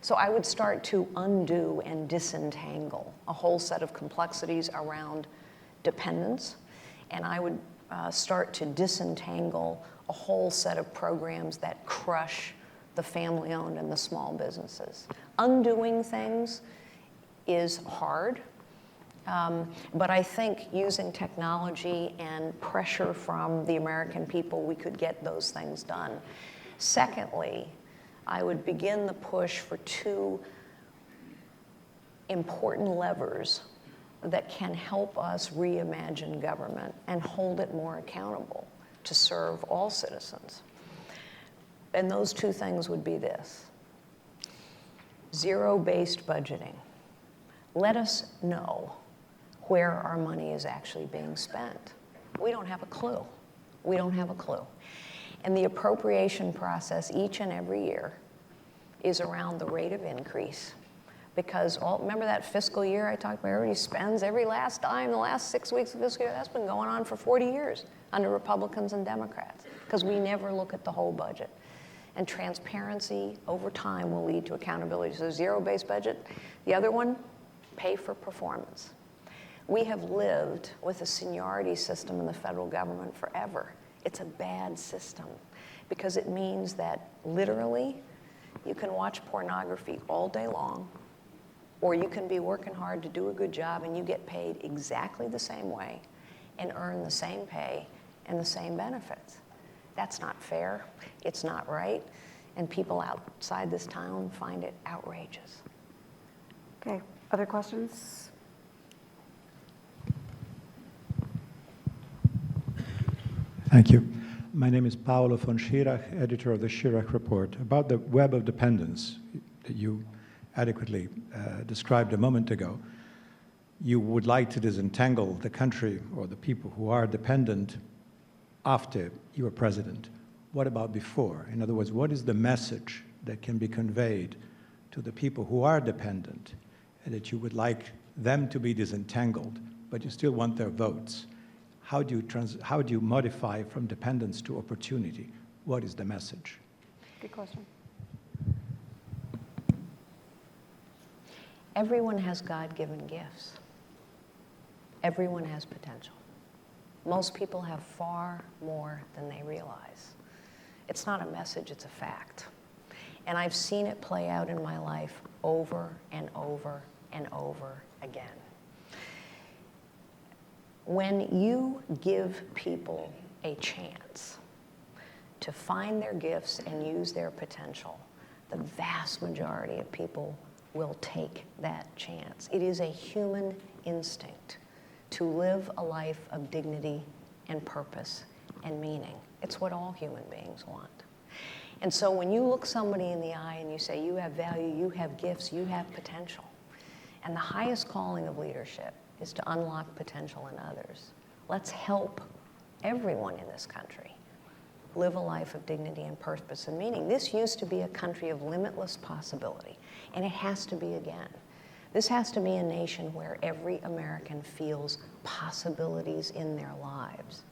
So I would start to undo and disentangle a whole set of complexities around dependence, and I would start to disentangle a whole set of programs that crush the family-owned and the small businesses. Undoing things is hard, but I think using technology and pressure from the American people, we could get those things done. Secondly, I would begin the push for two important levers that can help us reimagine government and hold it more accountable to serve all citizens. And those two things would be this: zero-based budgeting. Let us know where our money is actually being spent. We don't have a clue. We don't have a clue. And the appropriation process each and every year is around the rate of increase. Because remember that fiscal year I talked about, everybody spends every last dime, the last 6 weeks of fiscal year, that's been going on for 40 years under Republicans and Democrats, because we never look at the whole budget. And transparency over time will lead to accountability. So zero-based budget. The other one, pay for performance. We have lived with a seniority system in the federal government forever. It's a bad system because it means that literally you can watch pornography all day long, or you can be working hard to do a good job and you get paid exactly the same way and earn the same pay and the same benefits. That's not fair, it's not right, and people outside this town find it outrageous. Okay, other questions? Thank you. My name is Paolo von Schirach, editor of the Schirach Report. About the web of dependence that you adequately described a moment ago, you would like to disentangle the country or the people who are dependent after you are president. What about before? In other words, what is the message that can be conveyed to the people who are dependent and that you would like them to be disentangled, but you still want their votes? How do you modify from dependence to opportunity? What is the message? Good question. Everyone has God-given gifts. Everyone has potential. Most people have far more than they realize. It's not a message, it's a fact. And I've seen it play out in my life over and over and over again. When you give people a chance to find their gifts and use their potential, the vast majority of people will take that chance. It is a human instinct to live a life of dignity and purpose and meaning. It's what all human beings want. And so when you look somebody in the eye and you say, you have value, you have gifts, you have potential, and the highest calling of leadership is to unlock potential in others. Let's help everyone in this country live a life of dignity and purpose and meaning. This used to be a country of limitless possibility, and it has to be again. This has to be a nation where every American feels possibilities in their lives,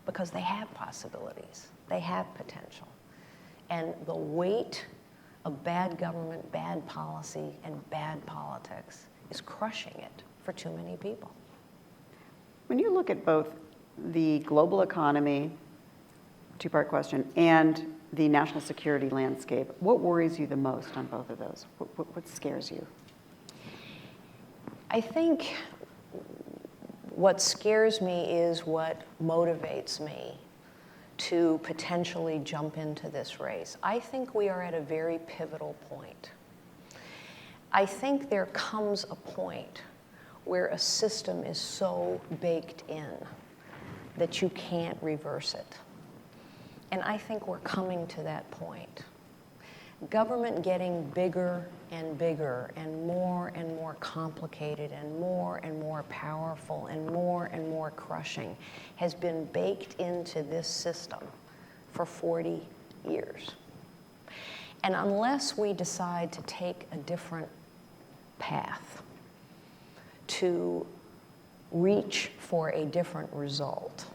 because they have possibilities, they have potential. And the weight of bad government, bad policy, and bad politics is crushing it for too many people. When you look at both the global economy, two-part question, and the national security landscape, what worries you the most on both of those? What scares you? I think what scares me is what motivates me to potentially jump into this race. I think we are at a very pivotal point. I think there comes a point where a system is so baked in that you can't reverse it. And I think we're coming to that point. government getting bigger and bigger and more complicated and more powerful and more crushing has been baked into this system for 40 years. And unless we decide to take a different path, to reach for a different result,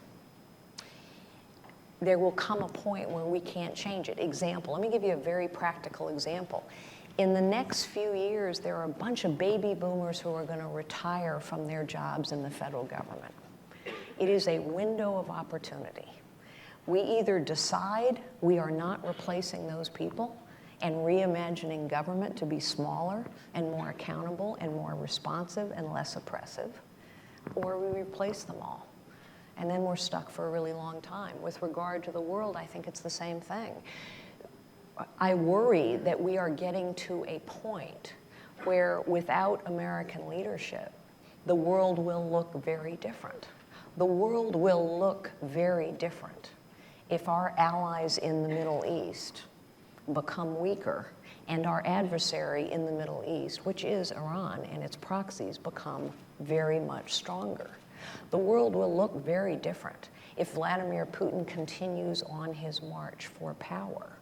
there will come a point where we can't change it. Example, let me give you a very practical example. In the next few years, there are a bunch of baby boomers who are going to retire from their jobs in the federal government. It is a window of opportunity. We either decide we are not replacing those people and reimagining government to be smaller and more accountable and more responsive and less oppressive, or we replace them all. And then we're stuck for a really long time. With regard to the world, I think it's the same thing. I worry that we are getting to a point where without American leadership, the world will look very different. The world will look very different if our allies in the Middle East become weaker and our adversary in the Middle East, which is Iran and its proxies, become very much stronger. The world will look very different if Vladimir Putin continues on his march for power.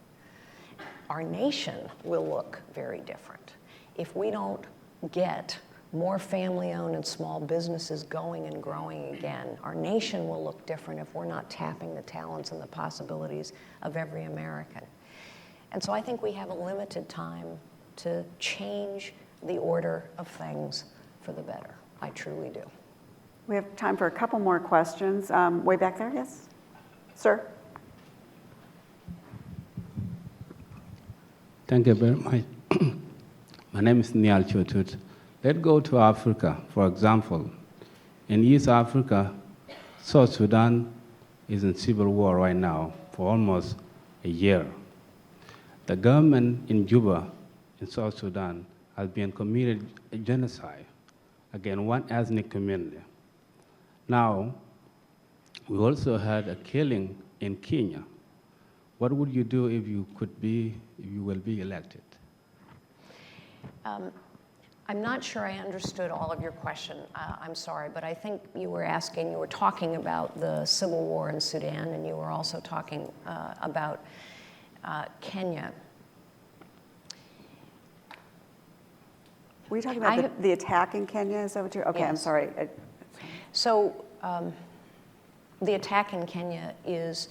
Our nation will look very different if we don't get more family-owned and small businesses going and growing again. Our nation will look different if we're not tapping the talents and the possibilities of every American. And so I think we have a limited time to change the order of things for the better. I truly do. We have time for a couple more questions. Way back there, yes? Sir? Thank you very much. My name is Niall Chotut. Let's go to Africa, for example. In East Africa, South Sudan is in civil war right now for almost a year. The government in Juba, in South Sudan, has been committed a genocide against one ethnic community. Now, we also had a killing in Kenya. What would you do if you will be elected? I'm not sure I understood all of your question. I'm sorry, but I think you were talking about the civil war in Sudan, and you were also talking about Kenya. Were you talking about the attack in Kenya? Is that what you're, okay, yes. I'm sorry. So the attack in Kenya is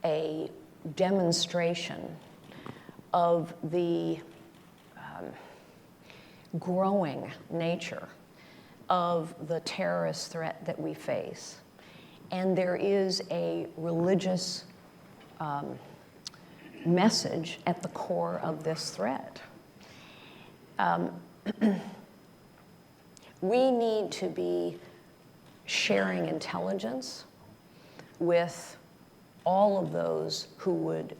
a demonstration of the growing nature of the terrorist threat that we face. And there is a religious message at the core of this threat. We need to be sharing intelligence with all of those who would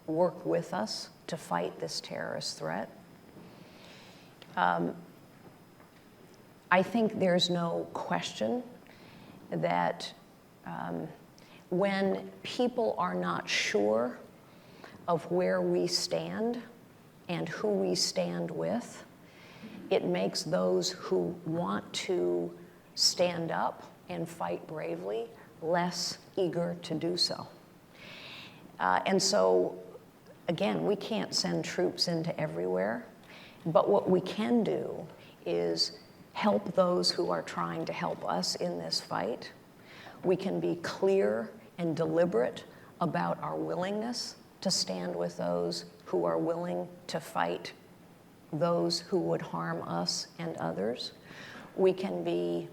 work with us to fight this terrorist threat. I think there's no question that when people are not sure of where we stand and who we stand with, it makes those who want to stand up and fight bravely less eager to do so. And so, again, we can't send troops into everywhere, but what we can do is help those who are trying to help us in this fight. We can be clear and deliberate about our willingness to stand with those who are willing to fight those who would harm us and others. We can be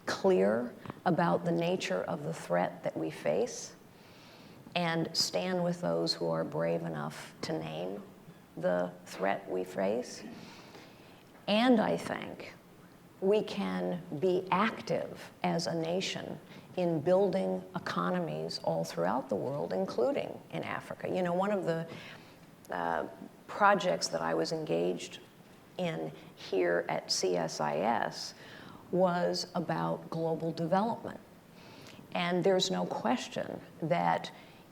clear about the nature of the threat that we face and stand with those who are brave enough to name the threat we face. And I think we can be active as a nation in building economies all throughout the world, including in Africa. You know, one of the projects that I was engaged in here at CSIS was about global development. And there's no question that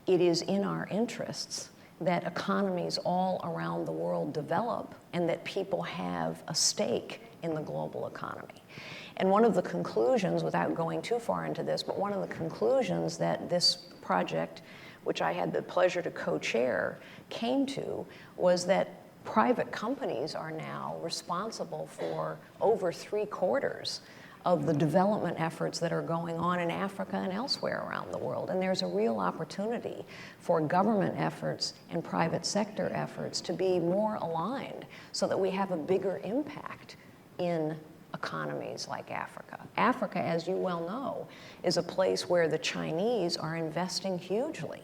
it is in our interests that economies all around the world develop and that people have a stake in the global economy. And one of the conclusions, without going too far into this, but one of the conclusions that this project, which I had the pleasure to co-chair, came to was that private companies are now responsible for over 3/4 of the development efforts that are going on in Africa and elsewhere around the world. And there's a real opportunity for government efforts and private sector efforts to be more aligned so that we have a bigger impact in economies like Africa. Africa, as you well know, is a place where the Chinese are investing hugely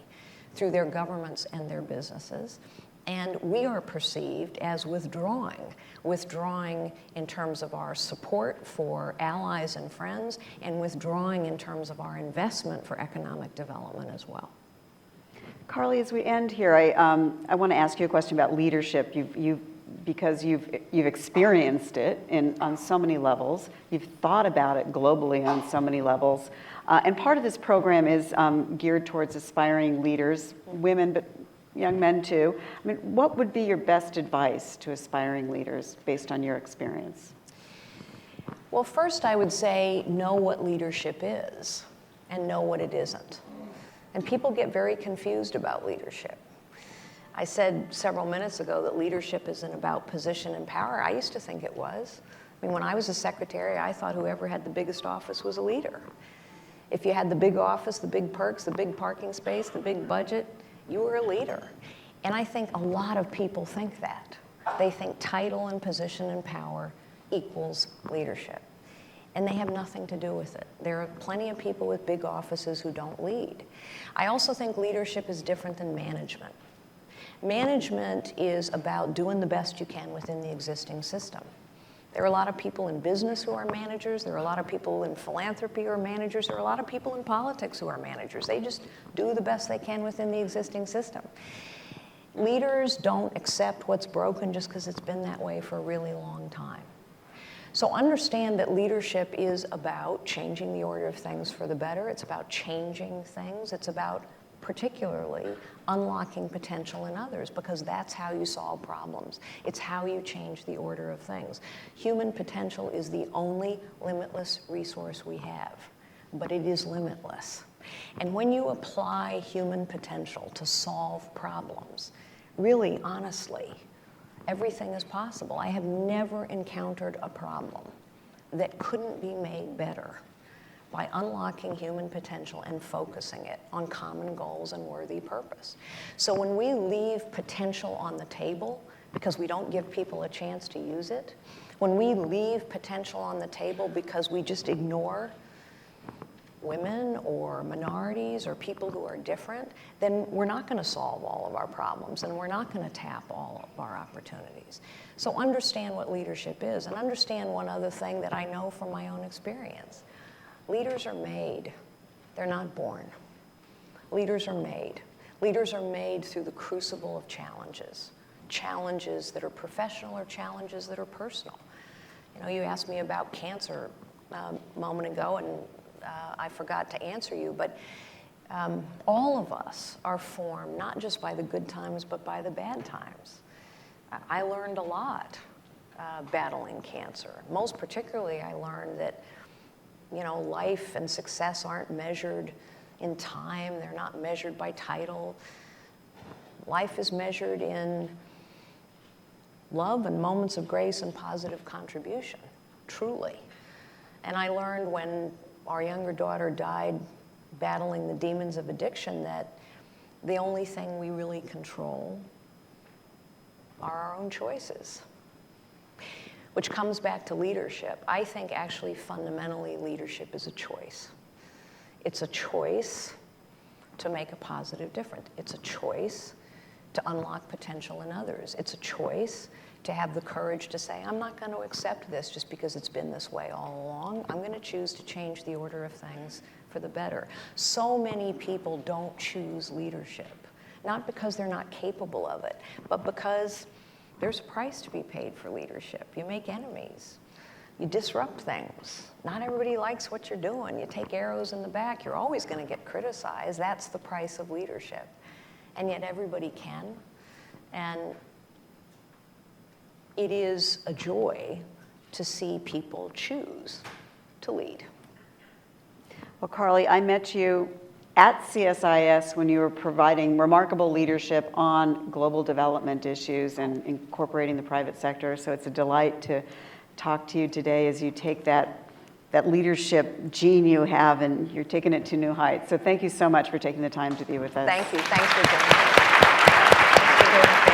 through their governments and their businesses. And we are perceived as withdrawing in terms of our support for allies and friends, and withdrawing in terms of our investment for economic development as well. Carly, as we end here, I want to ask you a question about leadership. Because you've experienced it on so many levels, you've thought about it globally on so many levels, and part of this program is geared towards aspiring leaders, women, but young men too. I mean, what would be your best advice to aspiring leaders based on your experience? Well, first I would say know what leadership is and know what it isn't. And people get very confused about leadership. I said several minutes ago that leadership isn't about position and power. I used to think it was. I mean, when I was a secretary, I thought whoever had the biggest office was a leader. If you had the big office, the big perks, the big parking space, the big budget, you were a leader. And I think a lot of people think that. They think title and position and power equals leadership. And they have nothing to do with it. There are plenty of people with big offices who don't lead. I also think leadership is different than management. Management is about doing the best you can within the existing system. There are a lot of people in business who are managers. There are a lot of people in philanthropy who are managers. There are a lot of people in politics who are managers. They just do the best they can within the existing system. Leaders don't accept what's broken just because it's been that way for a really long time. So understand that leadership is about changing the order of things for the better. It's about changing things. It's about particularly unlocking potential in others, because that's how you solve problems. It's how you change the order of things. Human potential is the only limitless resource we have, but it is limitless. And when you apply human potential to solve problems, really, honestly, everything is possible. I have never encountered a problem that couldn't be made better by unlocking human potential and focusing it on common goals and worthy purpose. So when we leave potential on the table because we don't give people a chance to use it, when we leave potential on the table because we just ignore women or minorities or people who are different, then we're not going to solve all of our problems and we're not going to tap all of our opportunities. So understand what leadership is, and understand one other thing that I know from my own experience. Leaders are made. They're not born. Leaders are made. Leaders are made through the crucible of challenges. Challenges that are professional or challenges that are personal. You know, you asked me about cancer a moment ago, and I forgot to answer you, but all of us are formed not just by the good times, but by the bad times. I learned a lot battling cancer. Most particularly, I learned that, you know, life and success aren't measured in time. They're not measured by title. Life is measured in love and moments of grace and positive contribution, truly. And I learned when our younger daughter died battling the demons of addiction that the only thing we really control are our own choices. Which comes back to leadership. I think actually fundamentally leadership is a choice. It's a choice to make a positive difference. It's a choice to unlock potential in others. It's a choice to have the courage to say, I'm not going to accept this just because it's been this way all along. I'm going to choose to change the order of things for the better. So many people don't choose leadership, not because they're not capable of it, but because there's a price to be paid for leadership. You make enemies. You disrupt things. Not everybody likes what you're doing. You take arrows in the back. You're always going to get criticized. That's the price of leadership. and yet everybody can. And it is a joy to see people choose to lead. Well, Carly, I met you at CSIS when you were providing remarkable leadership on global development issues and incorporating the private sector. So it's a delight to talk to you today as you take that leadership gene you have and you're taking it to new heights. So thank you so much for taking the time to be with us. Thank you. Thanks for joining me. Thanks for doing it.